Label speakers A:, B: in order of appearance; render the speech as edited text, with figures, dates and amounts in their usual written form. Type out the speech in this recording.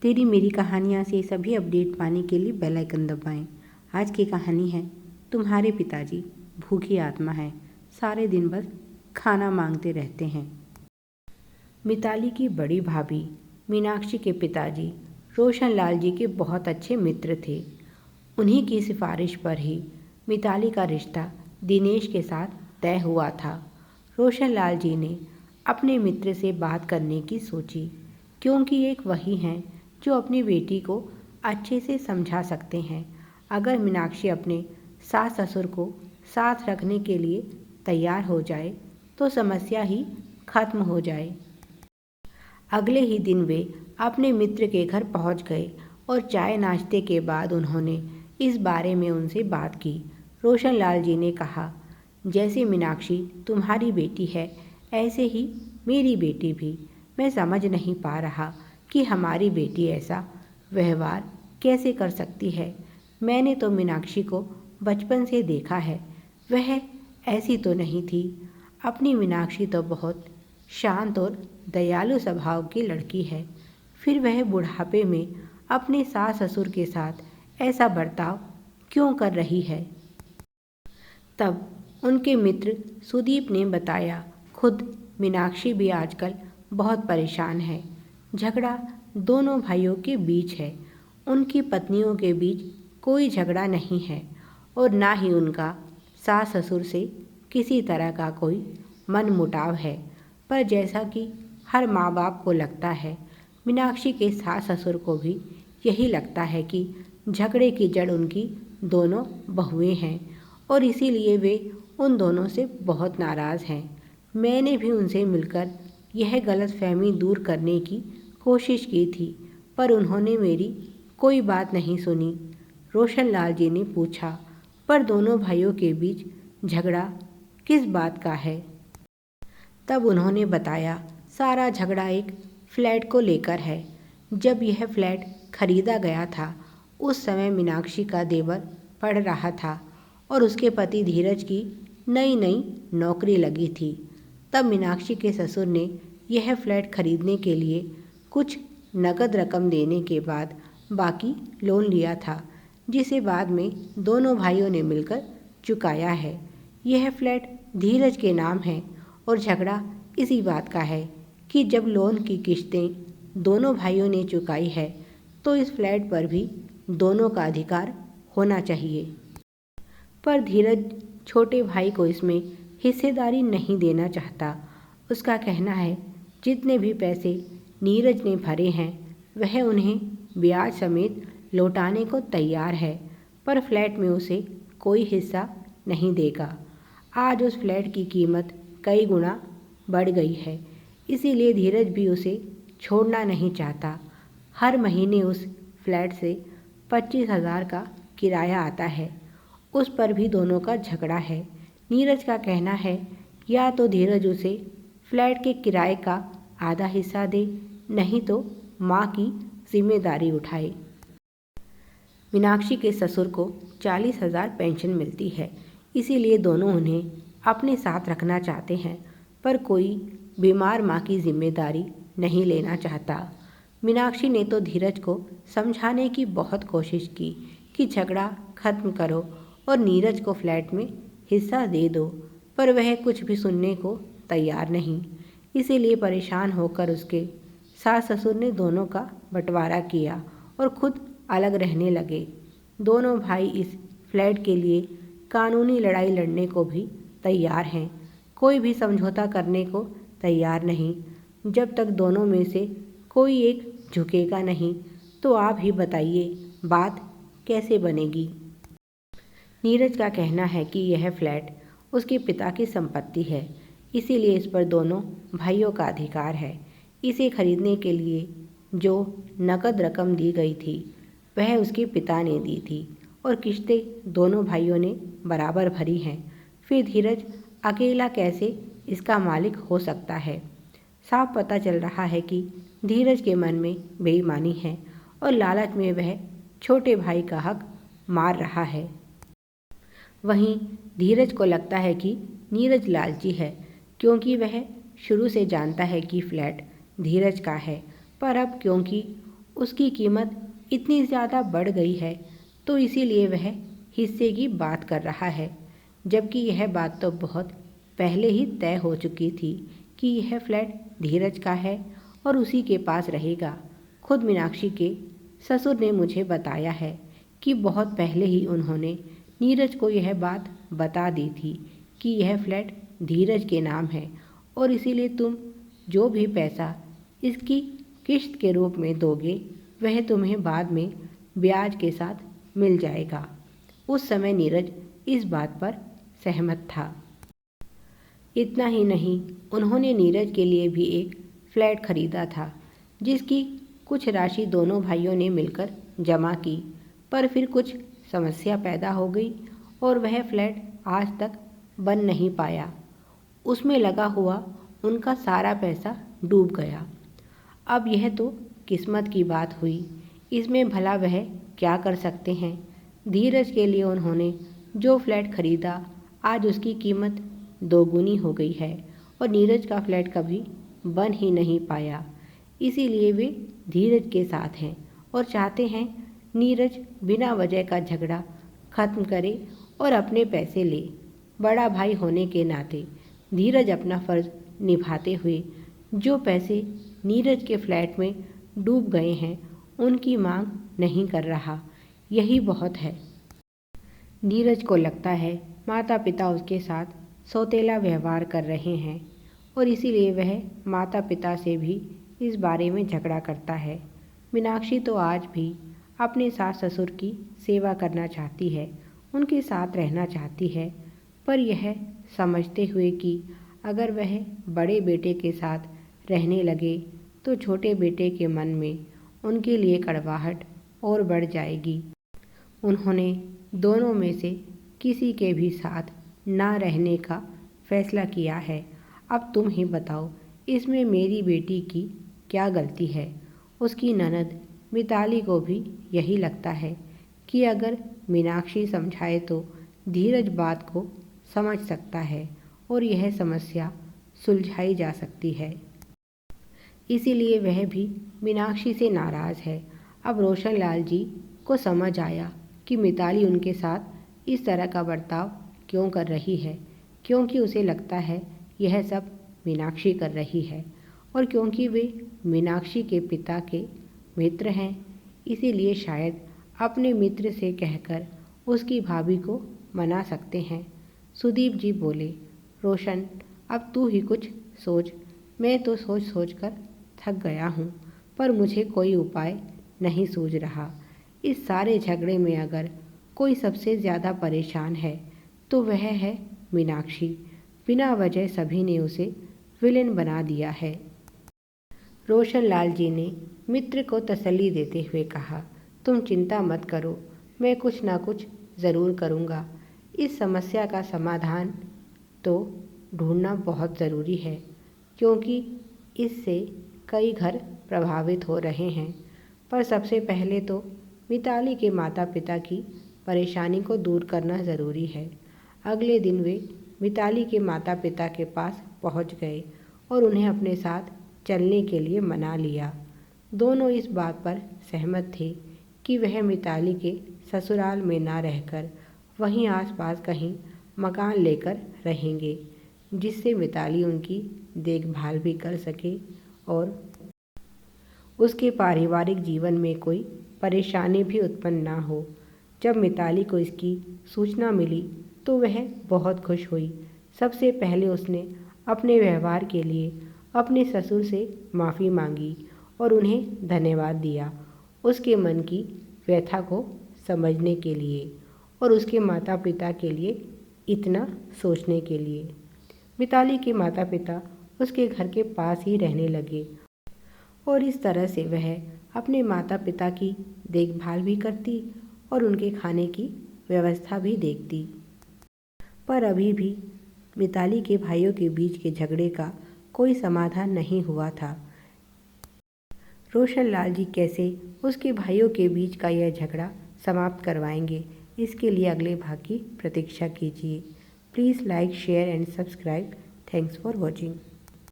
A: तेरी मेरी कहानियाँ से सभी अपडेट पाने के लिए बेल आइकन दबाएं। आज की कहानी है तुम्हारे पिताजी भूखी आत्मा है, सारे दिन बस खाना मांगते रहते हैं। मिताली की बड़ी भाभी मीनाक्षी के पिताजी रोशन लाल जी के बहुत अच्छे मित्र थे। उन्हीं की सिफारिश पर ही मिताली का रिश्ता दिनेश के साथ तय हुआ था। रोशन लाल जी ने अपने मित्र से बात करने की सोची, क्योंकि एक वही हैं जो अपनी बेटी को अच्छे से समझा सकते हैं। अगर मीनाक्षी अपने सास ससुर को साथ रखने के लिए तैयार हो जाए तो समस्या ही खत्म हो जाए। अगले ही दिन वे अपने मित्र के घर पहुंच गए और चाय नाश्ते के बाद उन्होंने इस बारे में उनसे बात की। रोशन लाल जी ने कहा, जैसे मीनाक्षी तुम्हारी बेटी है ऐसे ही मेरी बेटी भी। मैं समझ नहीं पा रहा कि हमारी बेटी ऐसा व्यवहार कैसे कर सकती है। मैंने तो मीनाक्षी को बचपन से देखा है, वह ऐसी तो नहीं थी। अपनी मीनाक्षी तो बहुत शांत और दयालु स्वभाव की लड़की है, फिर वह बुढ़ापे में अपने सास ससुर के साथ ऐसा बर्ताव क्यों कर रही है। तब उनके मित्र सुदीप ने बताया, खुद मीनाक्षी भी आजकल बहुत परेशान है। झगड़ा दोनों भाइयों के बीच है। उनकी पत्नियों के बीच कोई झगड़ा नहीं है और ना ही उनका सास ससुर से किसी तरह का कोई मनमुटाव है। पर जैसा कि हर माँ बाप को लगता है, मीनाक्षी के सास ससुर को भी यही लगता है कि झगड़े की जड़ उनकी दोनों बहुएं हैं और इसीलिए वे उन दोनों से बहुत नाराज़ हैं। मैंने भी उनसे मिलकर यह गलतफहमी दूर करने की कोशिश की थी, पर उन्होंने मेरी कोई बात नहीं सुनी। रोशन लाल जी ने पूछा, पर दोनों भाइयों के बीच झगड़ा किस बात का है। तब उन्होंने बताया, सारा झगड़ा एक फ्लैट को लेकर है। जब यह फ्लैट खरीदा गया था उस समय मीनाक्षी का देवर पढ़ रहा था और उसके पति धीरज की नई नई नौकरी लगी थी। तब मीनाक्षी के ससुर ने यह फ्लैट खरीदने के लिए कुछ नकद रकम देने के बाद बाकी लोन लिया था, जिसे बाद में दोनों भाइयों ने मिलकर चुकाया है। यह फ्लैट धीरज के नाम है और झगड़ा इसी बात का है कि जब लोन की किश्तें दोनों भाइयों ने चुकाई है तो इस फ्लैट पर भी दोनों का अधिकार होना चाहिए। पर धीरज छोटे भाई को इसमें हिस्सेदारी नहीं देना चाहता। उसका कहना है, जितने भी पैसे नीरज ने भरे हैं वह उन्हें ब्याज समेत लौटाने को तैयार है, पर फ्लैट में उसे कोई हिस्सा नहीं देगा। आज उस फ्लैट की कीमत कई गुना बढ़ गई है, इसीलिए धीरज भी उसे छोड़ना नहीं चाहता। हर महीने उस फ्लैट से 25,000 का किराया आता है, उस पर भी दोनों का झगड़ा है। नीरज का कहना है, या तो धीरज उसे फ्लैट के किराए का आधा हिस्सा दे, नहीं तो माँ की जिम्मेदारी उठाए। मीनाक्षी के ससुर को 40,000 पेंशन मिलती है, इसीलिए दोनों उन्हें अपने साथ रखना चाहते हैं, पर कोई बीमार माँ की जिम्मेदारी नहीं लेना चाहता। मीनाक्षी ने तो धीरज को समझाने की बहुत कोशिश की कि झगड़ा खत्म करो और नीरज को फ्लैट में हिस्सा दे दो, पर वह कुछ भी सुनने को तैयार नहीं। इसीलिए परेशान होकर उसके सास ससुर ने दोनों का बंटवारा किया और खुद अलग रहने लगे। दोनों भाई इस फ्लैट के लिए कानूनी लड़ाई लड़ने को भी तैयार हैं, कोई भी समझौता करने को तैयार नहीं। जब तक दोनों में से कोई एक झुकेगा नहीं तो आप ही बताइए बात कैसे बनेगी। नीरज का कहना है कि यह फ्लैट उसके पिता की संपत्ति है, इसीलिए इस पर दोनों भाइयों का अधिकार है। इसे खरीदने के लिए जो नकद रकम दी गई थी वह उसके पिता ने दी थी और किश्तें दोनों भाइयों ने बराबर भरी हैं। फिर धीरज अकेला कैसे इसका मालिक हो सकता है। साफ पता चल रहा है कि धीरज के मन में बेईमानी है और लालच में वह छोटे भाई का हक मार रहा है। वहीं धीरज को लगता है कि नीरज लालची है, क्योंकि वह शुरू से जानता है कि फ्लैट धीरज का है, पर अब क्योंकि उसकी कीमत इतनी ज़्यादा बढ़ गई है तो इसीलिए वह हिस्से की बात कर रहा है, जबकि यह बात तो बहुत पहले ही तय हो चुकी थी कि यह फ्लैट धीरज का है और उसी के पास रहेगा। खुद मीनाक्षी के ससुर ने मुझे बताया है कि बहुत पहले ही उन्होंने नीरज को यह बात बता दी थी कि यह फ्लैट धीरज के नाम है और इसीलिए तुम जो भी पैसा इसकी किश्त के रूप में दोगे वह तुम्हें बाद में ब्याज के साथ मिल जाएगा। उस समय नीरज इस बात पर सहमत था। इतना ही नहीं, उन्होंने नीरज के लिए भी एक फ्लैट खरीदा था जिसकी कुछ राशि दोनों भाइयों ने मिलकर जमा की, पर फिर कुछ समस्या पैदा हो गई और वह फ्लैट आज तक बन नहीं पाया। उसमें लगा हुआ उनका सारा पैसा डूब गया। अब यह तो किस्मत की बात हुई, इसमें भला वह क्या कर सकते हैं। धीरज के लिए उन्होंने जो फ्लैट खरीदा आज उसकी कीमत दोगुनी हो गई है और नीरज का फ्लैट कभी बन ही नहीं पाया। इसीलिए वे धीरज के साथ हैं और चाहते हैं नीरज बिना वजह का झगड़ा खत्म करे और अपने पैसे ले। बड़ा भाई होने के नाते धीरज अपना फ़र्ज निभाते हुए जो पैसे नीरज के फ्लैट में डूब गए हैं उनकी मांग नहीं कर रहा, यही बहुत है। नीरज को लगता है माता पिता उसके साथ सौतेला व्यवहार कर रहे हैं और इसीलिए वह माता पिता से भी इस बारे में झगड़ा करता है। मीनाक्षी तो आज भी अपने सास ससुर की सेवा करना चाहती है, उनके साथ रहना चाहती है, पर यह समझते हुए कि अगर वह बड़े बेटे के साथ रहने लगे तो छोटे बेटे के मन में उनके लिए कड़वाहट और बढ़ जाएगी। उन्होंने दोनों में से किसी के भी साथ ना रहने का फैसला किया है। अब तुम ही बताओ इसमें मेरी बेटी की क्या गलती है। उसकी ननद मिताली को भी यही लगता है कि अगर मीनाक्षी समझाए तो धीरज बात को समझ सकता है और यह समस्या सुलझाई जा सकती है। इसीलिए वह भी मीनाक्षी से नाराज़ है। अब रोशन लाल जी को समझ आया कि मिताली उनके साथ इस तरह का बर्ताव क्यों कर रही है, क्योंकि उसे लगता है यह सब मीनाक्षी कर रही है और क्योंकि वे मीनाक्षी के पिता के मित्र हैं, इसीलिए शायद अपने मित्र से कहकर उसकी भाभी को मना सकते हैं। सुदीप जी बोले, रोशन अब तू ही कुछ सोच, मैं तो सोच सोच कर थक गया हूँ, पर मुझे कोई उपाय नहीं सूझ रहा। इस सारे झगड़े में अगर कोई सबसे ज़्यादा परेशान है तो वह है मीनाक्षी। बिना वजह सभी ने उसे विलेन बना दिया है। रोशन लाल जी ने मित्र को तसल्ली देते हुए कहा, तुम चिंता मत करो, मैं कुछ ना कुछ ज़रूर करूँगा। इस समस्या का समाधान तो ढूंढना बहुत ज़रूरी है, क्योंकि इससे कई घर प्रभावित हो रहे हैं। पर सबसे पहले तो मिताली के माता पिता की परेशानी को दूर करना ज़रूरी है। अगले दिन वे मिताली के माता पिता के पास पहुंच गए और उन्हें अपने साथ चलने के लिए मना लिया। दोनों इस बात पर सहमत थे कि वह मिताली के ससुराल में ना रहकर वहीं आसपास कहीं मकान लेकर रहेंगे, जिससे मिताली उनकी देखभाल भी कर सके और उसके पारिवारिक जीवन में कोई परेशानी भी उत्पन्न ना हो। जब मिताली को इसकी सूचना मिली तो वह बहुत खुश हुई। सबसे पहले उसने अपने व्यवहार के लिए अपने ससुर से माफ़ी मांगी और उन्हें धन्यवाद दिया, उसके मन की व्यथा को समझने के लिए और उसके माता पिता के लिए इतना सोचने के लिए। मिताली के माता पिता उसके घर के पास ही रहने लगे और इस तरह से वह अपने माता पिता की देखभाल भी करती और उनके खाने की व्यवस्था भी देखती। पर अभी भी मिताली के भाइयों के बीच के झगड़े का कोई समाधान नहीं हुआ था। रोशन लाल जी कैसे उसके भाइयों के बीच का यह झगड़ा समाप्त करवाएंगे, इसके लिए अगले भाग की प्रतीक्षा कीजिए। Please like, share and subscribe. Thanks for watching.